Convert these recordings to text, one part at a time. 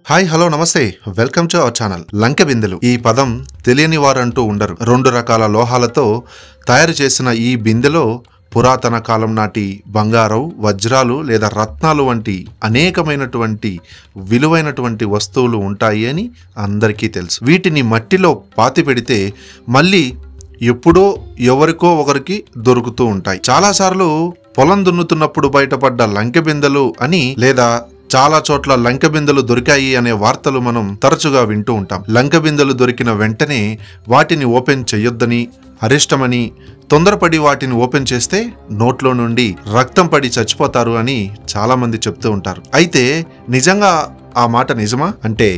Hi hello నమస్తే welcome to our channel. లంకె బిందెలు ఈ పదం తెలియని వారంటూ ఉండరు. 2 రకాల లోహాలతో తయారు చేసిన ఈ బిందెలో పురాతన కాలం నాటి బంగారం, వజ్రాలు లేదా రత్నాలు వంటి అనేకమైనటువంటి విలువైనటువంటి వస్తువులు ఉంటాయి అని అందరికీ తెలుసు. వీటిని మట్టిలో పాతి పెడితే మళ్ళీ ఎప్పుడో ఎవరికో ఒకరికి దొరుకుతూ ఉంటాయి. చాలాసార్లు పొలం దున్నుతున్నప్పుడు బయటపడ్డ లంకె బిందెలు అని లేదా చాలా చోట్ల లంకె బిందెలు దొరికాయి అనే వార్తలు మనం తరచుగా వింటూ ఉంటాం. లంకె బిందెలు దొరికిన వెంటనే వాటిని ఓపెన్ చేయొద్దని, అరిష్టమని, తొందరపడి వాటిని ఓపెన్ చేస్తే నోట్లో నుండి రక్తం పడి చచ్చిపోతారు అని చాలా మంది చెప్తూ ఉంటారు. అయితే నిజంగా ఆ మాట నిజమా అంటే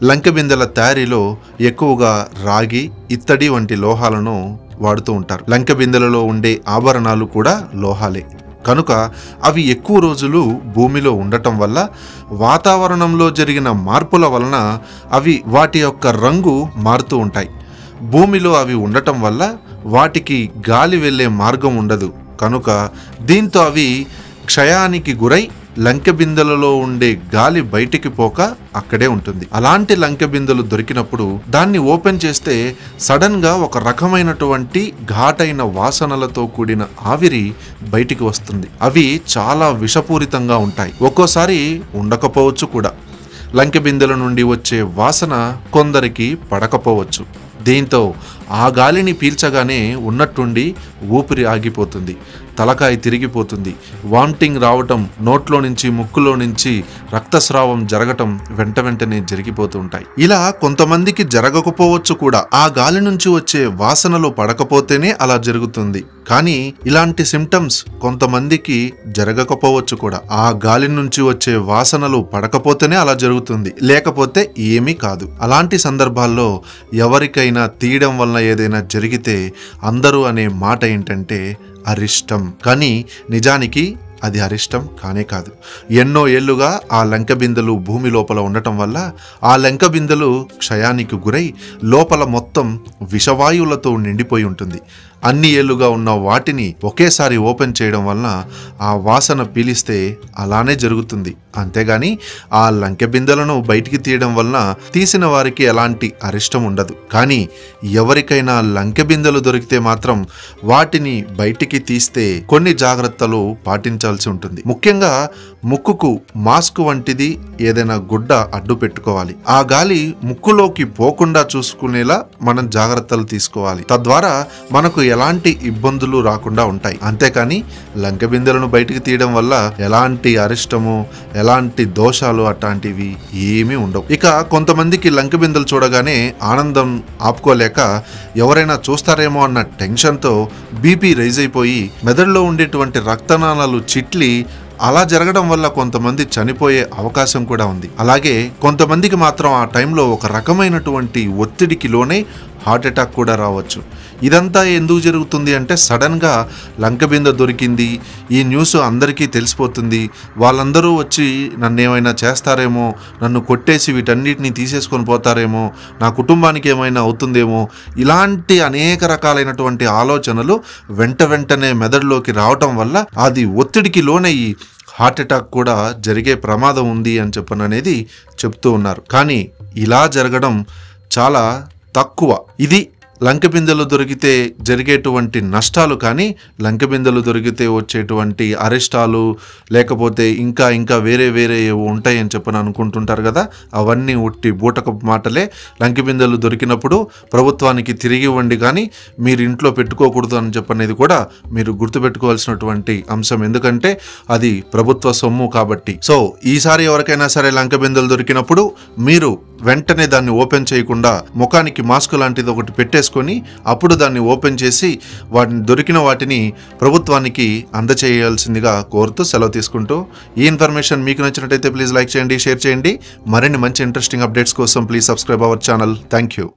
లంకె బిందెల తయారీలో ఎక్కువగా రాగి, ఇత్తడి వంటి లోహాలను వాడుతూ ఉంటారు. లంకె బిందెలలో ఉండే ఆభరణాలు కూడా లోహాలే కనుక అవి ఎక్కువ రోజులు భూమిలో ఉండటం వల్ల వాతావరణంలో జరిగిన మార్పుల వలన అవి వాటి యొక్క రంగు మారుతూ ఉంటాయి. భూమిలో అవి ఉండటం వల్ల వాటికి గాలి వెళ్ళే మార్గం ఉండదు కనుక దీంతో అవి క్షయానికి గురై లంకె బిందెలలో ఉండే గాలి బయటికి పోక అక్కడే ఉంటుంది. అలాంటి లంకె బిందెలు దొరికినప్పుడు దాన్ని ఓపెన్ చేస్తే సడన్ గా ఒక రకమైనటువంటి ఘాటైన వాసనలతో కూడిన ఆవిరి బయటికి వస్తుంది. అవి చాలా విషపూరితంగా ఉంటాయి. ఒక్కోసారి ఉండకపోవచ్చు కూడా. లంకె బిందెల నుండి వచ్చే వాసన కొందరికి పడకపోవచ్చు. దీంతో ఆ గాలిని పీల్చగానే ఉన్నట్టుండి ఊపిరి ఆగిపోతుంది, తలకాయ తిరిగిపోతుంది, వామిటింగ్ రావటం, నోట్లో నుంచి ముక్కులో నుంచి రక్తస్రావం జరగటం వెంటనే జరిగిపోతూ ఉంటాయి. ఇలా కొంతమందికి జరగకపోవచ్చు కూడా. ఆ గాలి నుంచి వచ్చే వాసనలు పడకపోతేనే అలా జరుగుతుంది. కానీ ఇలాంటి సిమ్టమ్స్ కొంతమందికి జరగకపోవచ్చు కూడా. ఆ గాలి నుంచి వచ్చే వాసనలు పడకపోతేనే అలా జరుగుతుంది, లేకపోతే ఏమీ కాదు. అలాంటి సందర్భాల్లో ఎవరికైనా తీయడం వలన ఏదైనా జరిగితే అందరూ అనే మాట ఏంటంటే అరిష్టం. కానీ నిజానికి అది అరిష్టం కానే కాదు. ఎన్నో ఏళ్లుగా ఆ లంకె బిందెలు భూమి లోపల ఉండటం వల్ల ఆ లంకె బిందెలు క్షయానికి గురై లోపల మొత్తం విషవాయువులతో నిండిపోయి ఉంటుంది. అన్ని ఏళ్లుగా ఉన్న వాటిని ఒకేసారి ఓపెన్ చేయడం వలన ఆ వాసన పీలిస్తే అలానే జరుగుతుంది. అంతేగాని ఆ లంకె బిందెలను బయటికి తీయడం వలన తీసిన వారికి ఎలాంటి అరిష్టం ఉండదు. కానీ ఎవరికైనా లంకె బిందెలు దొరికితే మాత్రం వాటిని బయటికి తీస్తే కొన్ని జాగ్రత్తలు పాటించాల్సి ఉంటుంది. ముఖ్యంగా ముక్కుకు మాస్క్ వంటిది ఏదైనా గుడ్డ అడ్డు పెట్టుకోవాలి. ఆ గాలి ముక్కులోకి పోకుండా చూసుకునేలా మనం జాగ్రత్తలు తీసుకోవాలి. తద్వారా మనకు ఎలాంటి ఇబ్బందులు రాకుండా ఉంటాయి. అంతేకాని లంకె బిందెలను బయటికి తీయడం వల్ల ఎలాంటి అరిష్టము, ఎలాంటి దోషాలు అట్లాంటివి ఏమీ ఉండవు. ఇక కొంతమందికి లంకె బిందెలు చూడగానే ఆనందం ఆపుకోలేక ఎవరైనా చూస్తారేమో అన్న టెన్షన్తో బీపీ రైజ్ అయిపోయి మెదడులో ఉండేటువంటి రక్తనాళాలు చిట్లి అలా జరగడం వల్ల కొంతమంది చనిపోయే అవకాశం కూడా ఉంది. అలాగే కొంతమందికి మాత్రం ఆ టైంలో ఒక రకమైనటువంటి ఒత్తిడికి లోనే హార్ట్ అటాక్ కూడా రావచ్చు. ఇదంతా ఎందుకు జరుగుతుంది అంటే సడన్గా లంకె బిందె దొరికింది, ఈ న్యూస్ అందరికీ తెలిసిపోతుంది, వాళ్ళందరూ వచ్చి నన్ను ఏమైనా చేస్తారేమో, నన్ను కొట్టేసి వీటన్నిటిని తీసేసుకొని పోతారేమో, నా కుటుంబానికి ఏమైనా అవుతుందేమో, ఇలాంటి అనేక రకాలైనటువంటి ఆలోచనలు వెంటనే మెదడులోకి రావటం వల్ల అది ఒత్తిడికి లోనయ్యి హార్ట్ అటాక్ కూడా జరిగే ప్రమాదం ఉంది అని చెప్పననేది చెప్తూ ఉన్నారు. కానీ ఇలా జరగడం చాలా తక్కువ. ఇది లంకె బిందెలు దొరికితే జరిగేటువంటి నష్టాలు. కానీ లంకె బిందెలు దొరికితే వచ్చేటువంటి అరిష్టాలు లేకపోతే ఇంకా వేరే ఉంటాయని చెప్పని అనుకుంటుంటారు కదా, అవన్నీ ఉట్టి బూటకపు మాటలే. లంకె బిందెలు దొరికినప్పుడు ప్రభుత్వానికి తిరిగి ఇవ్వండి, కానీ మీరు ఇంట్లో పెట్టుకోకూడదు అని చెప్పనేది కూడా మీరు గుర్తుపెట్టుకోవాల్సినటువంటి అంశం. ఎందుకంటే అది ప్రభుత్వ సొమ్ము కాబట్టి. సో ఈసారి ఎవరికైనా సరే లంకె బిందెలు దొరికినప్పుడు మీరు వెంటనే దాన్ని ఓపెన్ చేయకుండా ముఖానికి మాస్క్ లాంటిది ఒకటి పెట్టేసుకొని అప్పుడు దాన్ని ఓపెన్ చేసి దొరికిన వాటిని ప్రభుత్వానికి అందచేయాల్సిందిగా కోరుతూ సెలవు తీసుకుంటూ, ఈ ఇన్ఫర్మేషన్ మీకు నచ్చినట్టయితే ప్లీజ్ లైక్ చేయండి, షేర్ చేయండి. మరిన్ని మంచి ఇంట్రెస్టింగ్ అప్డేట్స్ కోసం please subscribe our channel. Thank you.